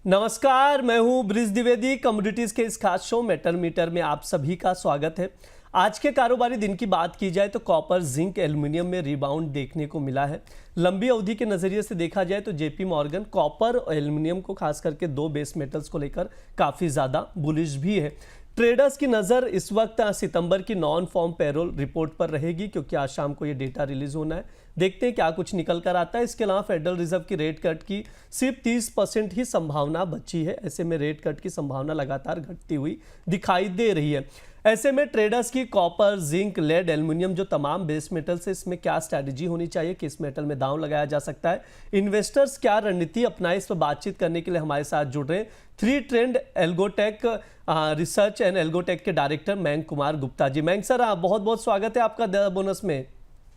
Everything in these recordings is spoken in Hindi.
नमस्कार, मैं हूं ब्रिज द्विवेदी। कमोडिटीज के इस खास शो मेटल मीटर में आप सभी का स्वागत है। आज के कारोबारी दिन की बात की जाए तो कॉपर, जिंक, एल्युमिनियम में रिबाउंड देखने को मिला है। लंबी अवधि के नजरिए से देखा जाए तो जेपी मॉर्गन कॉपर और एल्युमिनियम को खास करके दो बेस मेटल्स को लेकर काफी ज्यादा बुलिश भी है। ट्रेडर्स की नज़र इस वक्त सितंबर की नॉन फॉर्म पेरोल रिपोर्ट पर रहेगी, क्योंकि आज शाम को ये डेटा रिलीज होना है। देखते हैं क्या कुछ निकल कर आता है। इसके अलावा फेडरल रिजर्व की रेट कट की सिर्फ 30% ही संभावना बची है। ऐसे में रेट कट की संभावना लगातार घटती हुई दिखाई दे रही है। ऐसे में ट्रेडर्स की कॉपर, जिंक, लेड, एल्युमिनियम जो तमाम बेस मेटल्स है, इसमें क्या स्ट्रैटेजी होनी चाहिए, किस मेटल में दांव लगाया जा सकता है, इन्वेस्टर्स क्या रणनीति अपनाए, इस पर बातचीत करने के लिए हमारे साथ जुड़ रहे हैं थ्री ट्रेंड एल्गोटेक रिसर्च एंड एल्गोटेक के डायरेक्टर मयंक कुमार गुप्ता जी। मयंक सर, बहुत बहुत स्वागत है आपका द बोनस में।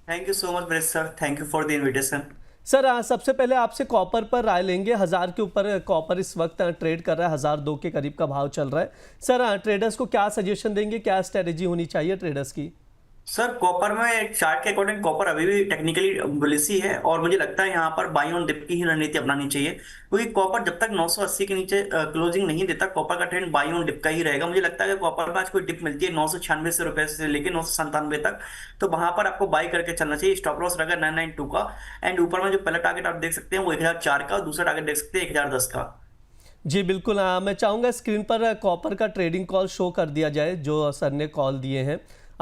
Thank you so much brace sir, thank you for the invitation. Sir, सबसे पहले आपसे कॉपर पर राय लेंगे। 1000 के ऊपर कॉपर इस वक्त ट्रेड कर रहा है, 1002 के करीब का भाव चल रहा है। सर, ट्रेडर्स को क्या सजेशन देंगे, क्या स्ट्रेटेजी होनी चाहिए ट्रेडर्स की? सर, कॉपर में चार्ट के अकॉर्डिंग कॉपर अभी भी टेक्निकली बुलिश ही है और मुझे लगता है यहाँ पर बाई ऑन डिप की ही रणनीति अपनानी चाहिए, क्योंकि कॉपर जब तक 980 के नीचे क्लोजिंग नहीं देता, कॉपर का ट्रेंड बाई ऑन डिप का ही रहेगा। मुझे लगता है कि कॉपर में आज कोई डिप मिलती है 996 से रुपए से लेकर 997 तक, तो वहां पर आपको बाई करके चलना चाहिए। स्टॉप लॉस रहेगा 992 का। एंड ऊपर में जो पहला टारगेट आप देख सकते हैं वो 1004 का, दूसरा टारगेट देख सकते हैं 1010 का। जी बिल्कुल। मैं चाहूँगा स्क्रीन पर कॉपर का ट्रेडिंग कॉल शो कर दिया जाए जो सर ने कॉल दिए हैं।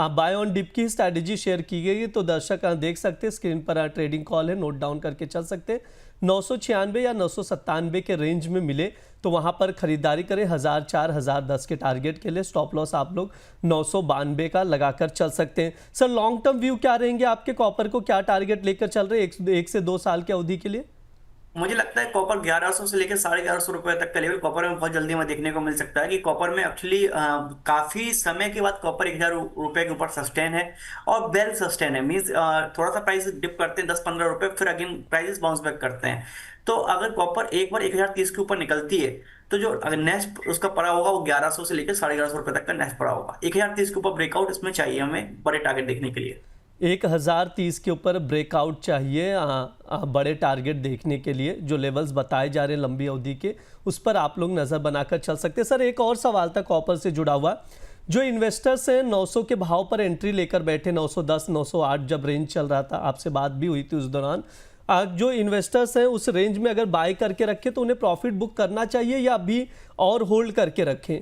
बाय ऑन डिप की स्ट्रैटेजी शेयर की गई है, तो दर्शक देख सकते हैं स्क्रीन पर ट्रेडिंग कॉल है, नोट डाउन करके चल सकते हैं। 996 या 997 के रेंज में मिले तो वहां पर खरीदारी करें। 1004, 1010 के टारगेट के लिए स्टॉप लॉस आप लोग 992 का लगाकर चल सकते हैं। सर, लॉन्ग टर्म व्यू क्या रहेंगे आपके? कॉपर को क्या टारगेट लेकर चल रहे हैं एक से 2 साल की अवधि के लिए? मुझे लगता है कॉपर 1100 से लेकर 1150 रुपए तक का लेवल कॉपर में बहुत जल्दी हमें देखने को मिल सकता है, कि कॉपर में एक्चुअली काफी समय के बाद कॉपर 1000 रुपए के ऊपर सस्टेन है और वेल सस्टेन है। मीन्स थोड़ा सा प्राइस डिप करते हैं 10-15 रुपए, फिर अगेन प्राइसेस बाउंस बैक करते हैं। तो अगर कॉपर एक बार 1030 के ऊपर निकलती है तो जो अगर नेक्स्ट उसका पड़ा होगा वो 1100 से लेकर 1150 रुपए तक का नेक्स्ट पड़ा होगा। 1030 के ऊपर ब्रेकआउट इसमें चाहिए हमें बड़े टारगेट देखने के लिए। 1030 के ऊपर ब्रेकआउट चाहिए बड़े टारगेट देखने के लिए। जो लेवल्स बताए जा रहे हैं लंबी अवधि के, उस पर आप लोग नज़र बनाकर चल सकते हैं। सर, एक और सवाल था कॉपर से जुड़ा हुआ। जो इन्वेस्टर्स हैं 900 के भाव पर एंट्री लेकर बैठे, 910, 908 जब रेंज चल रहा था, आपसे बात भी हुई थी उस दौरान। जो इन्वेस्टर्स हैं उस रेंज में अगर बाय करके रखें तो उन्हें प्रॉफिट बुक करना चाहिए या अभी और होल्ड करके रखें?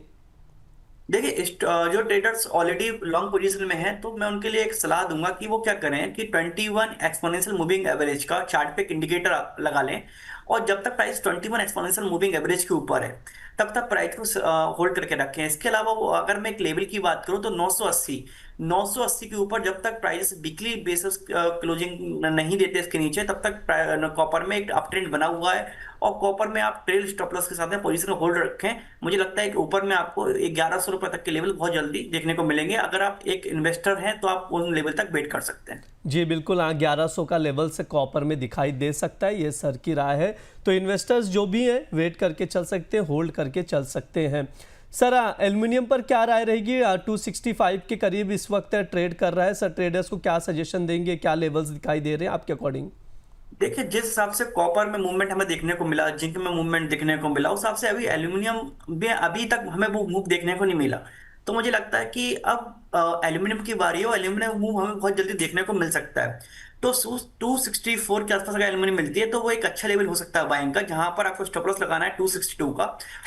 देखिए, जो ट्रेडर्स ऑलरेडी लॉन्ग पोजीशन में हैं, तो मैं उनके लिए एक सलाह दूंगा कि वो क्या करें कि 21 एक्सपोनेंशियल मूविंग एवरेज का चार्ट पे एक इंडिकेटर लगा लें, और जब तक प्राइस 21 एक्सपोनेंशियल मूविंग एवरेज के ऊपर है तब तक प्राइस को होल्ड करके रखें। इसके अलावा वो अगर मैं एक लेवल की बात करूं तो 980 के ऊपर जब तक प्राइस वीकली बेसिस क्लोजिंग नहीं देते इसके नीचे, तब तक कॉपर में एक अप ट्रेंड बना हुआ है और कॉपर में आप ट्रेल स्टॉप लॉस के साथ में पोजीशन को होल्ड रखें। मुझे लगता है कि ऊपर में आपको 1100 रुपए तक के लेवल बहुत जल्दी देखने को मिलेंगे। अगर आप एक इन्वेस्टर हैं तो आप उन लेवल तक वेट कर सकते हैं। जी बिल्कुल। 1100 का लेवल से कॉपर में दिखाई दे सकता है, ये सर की राय है। तो इन्वेस्टर्स जो भी हैं वेट करके चल सकते हैं, होल्ड करके चल सकते हैं। सर, एल्युमिनियम पर क्या राय रहेगी? 265 के करीब इस वक्त ट्रेड कर रहा है। सर, ट्रेडर्स को क्या सजेशन देंगे, क्या लेवल्स दिखाई दे रहे हैं आपके अकॉर्डिंग? देखिए, जिस हिसाब से कॉपर में मूवमेंट हमें देखने को मिला, जिंक में मूवमेंट देखने को मिला, उस हिसाब से अभी एल्यूमिनियम में अभी तक हमें वो मूव देखने को नहीं मिला। तो मुझे लगता है कि अब एल्यूमिनियम की बारी है और एल्यूमिनियम मूव हमें बहुत जल्दी देखने को मिल सकता है। तो 264 के आसपास अगर एल्यूमिनियम मिलती है तो वो एक अच्छा लेवल हो सकता है बाइंग का, जहां पर आपको स्टॉप लॉस लगाना है 262 का,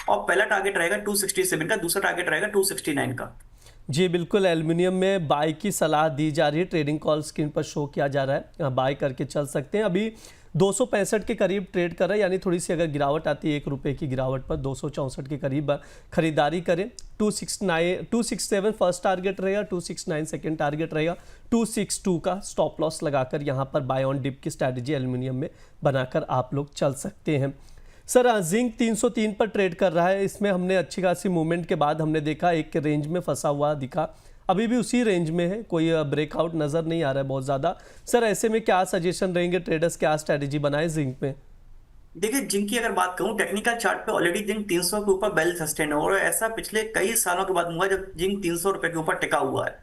और पहला टारगेट रहेगा 267 का, दूसरा टारगेट रहेगा 269 का। जी बिल्कुल। एल्युमिनियम में बाय की सलाह दी जा रही है, ट्रेडिंग कॉल स्क्रीन पर शो किया जा रहा है, बाय करके चल सकते हैं। अभी 265 के करीब ट्रेड कर रहा है, यानी थोड़ी सी अगर गिरावट आती है 1 रुपये की गिरावट पर 264 के करीब खरीदारी करें। 267 फर्स्ट टारगेट रहेगा, 269 सेकेंड टारगेट रहेगा, 262 का स्टॉप लॉस लगाकर यहाँ पर बाय ऑन डिप की स्ट्रैटेजी एल्युमिनियम में बनाकर आप लोग चल सकते हैं। सर, जिंक 303 पर ट्रेड कर रहा है। इसमें हमने अच्छी खासी मूवमेंट के बाद हमने देखा एक रेंज में फंसा हुआ दिखा, अभी भी उसी रेंज में है, कोई ब्रेकआउट नज़र नहीं आ रहा है बहुत ज़्यादा। सर, ऐसे में क्या सजेशन रहेंगे, ट्रेडर्स क्या स्ट्रैटेजी बनाए जिंक में? देखिए, जिंक की अगर बात करूं, टेक्निकल चार्ट पे ऑलरेडी जिंक 300 के ऊपर बेल सस्टेन है और ऐसा पिछले कई सालों के बाद हुआ जब जिंक 300 रुपए के ऊपर टिका हुआ है।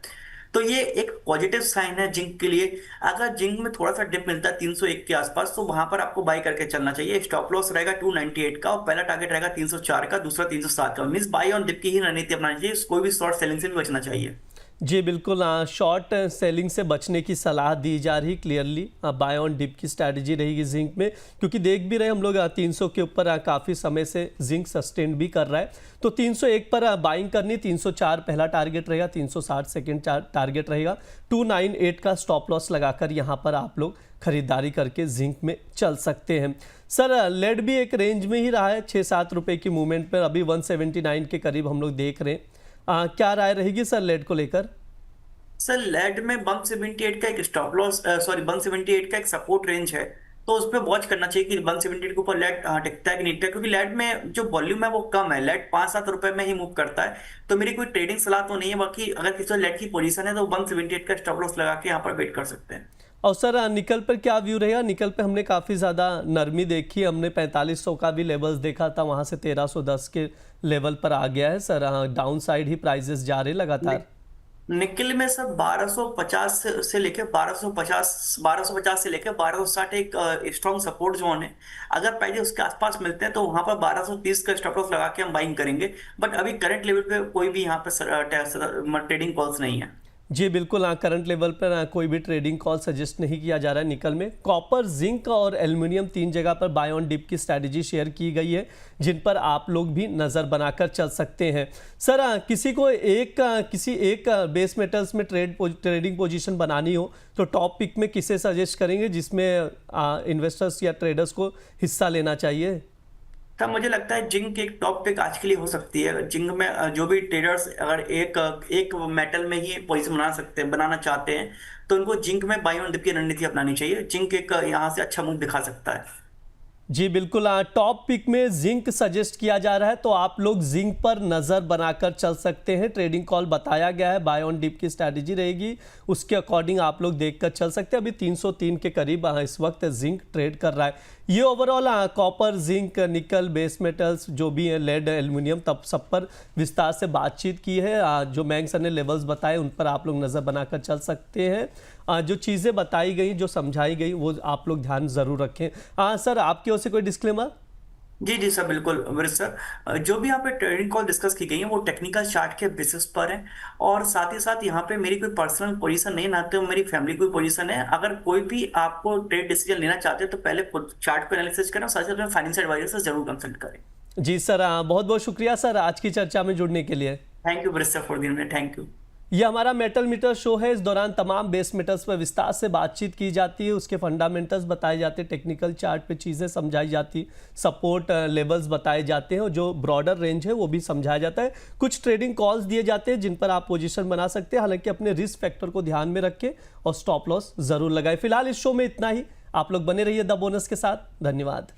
तो ये एक पॉजिटिव साइन है जिंक के लिए। अगर जिंक में थोड़ा सा डिप मिलता है 301 के आसपास, तो वहां पर आपको बाई करके चलना चाहिए। स्टॉप लॉस रहेगा 298 का, और पहला टारगेट रहेगा 304 का, दूसरा 307 का। मींस बाई ऑन डिप की ही रणनीति अपनानी चाहिए, कोई भी शॉर्ट सेलिंग से भी बचना चाहिए। जी बिल्कुल, शॉर्ट सेलिंग से बचने की सलाह दी जा रही क्लियरली। बाय ऑन डिप की स्ट्रैटेजी रहेगी जिंक में, क्योंकि देख भी रहे हम लोग 300 के ऊपर काफ़ी समय से जिंक सस्टेन भी कर रहा है। तो 301 पर बाइंग करनी, 304 पहला टारगेट रहेगा, 360 सेकेंड टारगेट रहेगा, 298 का स्टॉप लॉस लगाकर यहाँ पर आप लोग खरीदारी करके जिंक में चल सकते हैं। सर लेड भी एक रेंज में ही रहा है, 6-7 रुपये की मूवमेंट पर, अभी 179 के करीब हम लोग देख रहे हैं। क्या राय रहेगी सर लेड को लेकर? सर लेड में 178 का एक स्टॉप लॉस, सॉरी 178 का एक सपोर्ट रेंज है, तो उस पर वॉच करना चाहिए कि 178 के ऊपर लेड टिकता है कि नहीं टिकता, क्योंकि लेड में जो वॉल्यूम है वो कम है, लेड 5-7 रुपए में ही मूव करता है। तो मेरी कोई ट्रेडिंग सलाह तो नहीं है, बाकी अगर किसी लेड की पोजीशन है तो 178 का स्टॉप लॉस लगा के यहाँ पर वेट कर सकते हैं। और सर निकल पर क्या व्यू रहेगा? निकल पे हमने काफ़ी ज़्यादा नरमी देखी, हमने 4500 का भी लेवल्स देखा था, वहाँ से 1310 के लेवल पर आ गया है सर। डाउन साइड ही प्राइजेस जा रहे लगातार। निकल में सर 1250 से लेके 1250 से लेके 1260 एक स्ट्रॉन्ग सपोर्ट जोन है। अगर प्राइस उसके आसपास मिलते हैं तो वहां पर 1230 का स्टॉप लॉस लगा के हम बाइंग करेंगे। बट अभी करंट लेवल पे कोई भी यहाँ पे ट्रेडिंग कॉल्स नहीं है। जी बिल्कुल, करंट लेवल पर कोई भी ट्रेडिंग कॉल सजेस्ट नहीं किया जा रहा है निकल में। कॉपर, जिंक और एल्युमिनियम 3 जगह पर बाय ऑन डिप की स्ट्रैटेजी शेयर की गई है, जिन पर आप लोग भी नज़र बनाकर चल सकते हैं। सर किसी को किसी एक बेस मेटल्स में ट्रेडिंग पोजीशन बनानी हो तो टॉप पिक में किसे सजेस्ट करेंगे जिसमें इन्वेस्टर्स या ट्रेडर्स को हिस्सा लेना चाहिए? तब मुझे लगता है जिंक एक टॉप पिक आज के लिए हो सकती है। जिंक में जो भी ट्रेडर्स अगर एक मेटल में ही पोजीशन बनाना चाहते हैं, तो उनको जिंक में बाय ऑन डिप की रणनीति अपनानी चाहिए। जिंक एक यहाँ से अच्छा मूव दिखा सकता है। जी बिल्कुल, टॉप पिक में जिंक सजेस्ट किया जा रहा है, तो आप लोग जिंक पर नज़र बनाकर चल सकते हैं। ट्रेडिंग कॉल बताया गया है, बाय ऑन डिप की स्ट्रैटेजी रहेगी, उसके अकॉर्डिंग आप लोग देखकर चल सकते हैं। अभी 303 के करीब इस वक्त जिंक ट्रेड कर रहा है। ये ओवरऑल कॉपर, जिंक, निकल, बेस मेटल्स जो भी है, लेड, एल्युमिनियम, तब सब पर विस्तार से बातचीत की है। जो मैंग सर ने लेवल्स बताए उन पर आप लोग नज़र बनाकर चल सकते हैं। जो चीज़ें बताई गई, जो समझाई गई, वो आप लोग ध्यान ज़रूर रखें। सर आपकी ओर से कोई डिस्क्लेमर? जी जी सर, बिल्कुल वरिष्ठ सर। जो भी यहाँ पे ट्रेडिंग कॉल डिस्कस की गई है वो टेक्निकल चार्ट के बेसिस पर है, और साथ ही साथ यहाँ पे मेरी कोई पर्सनल पोजीशन नहीं, ना तो मेरी फैमिली कोई पोजीशन है। अगर कोई भी आपको ट्रेड डिसीजन लेना चाहते हैं तो पहले खुद चार्ट पे एनालिसिस करें, और साथ ही साथ फाइनेंशियल एडवाइजर से जरूर कंसल्ट करें। जी सर, बहुत बहुत शुक्रिया सर आज की चर्चा में जुड़ने के लिए। थैंक यू वरिष्ठ सर फॉर दिन में, थैंक यू। ये हमारा मेटल मीटर शो है। इस दौरान तमाम बेस मेटल्स पर विस्तार से बातचीत की जाती है, उसके फंडामेंटल्स बताए जाते हैं, टेक्निकल चार्ट पे चीज़ें समझाई जाती, सपोर्ट लेवल्स बताए जाते हैं, और जो ब्रॉडर रेंज है वो भी समझाया जाता है। कुछ ट्रेडिंग कॉल्स दिए जाते हैं जिन पर आप पोजीशन बना सकते हैं, हालांकि अपने रिस्क फैक्टर को ध्यान में रखें और स्टॉप लॉस जरूर लगाएं। फिलहाल इस शो में इतना ही। आप लोग बने रहिए द बोनस के साथ। धन्यवाद।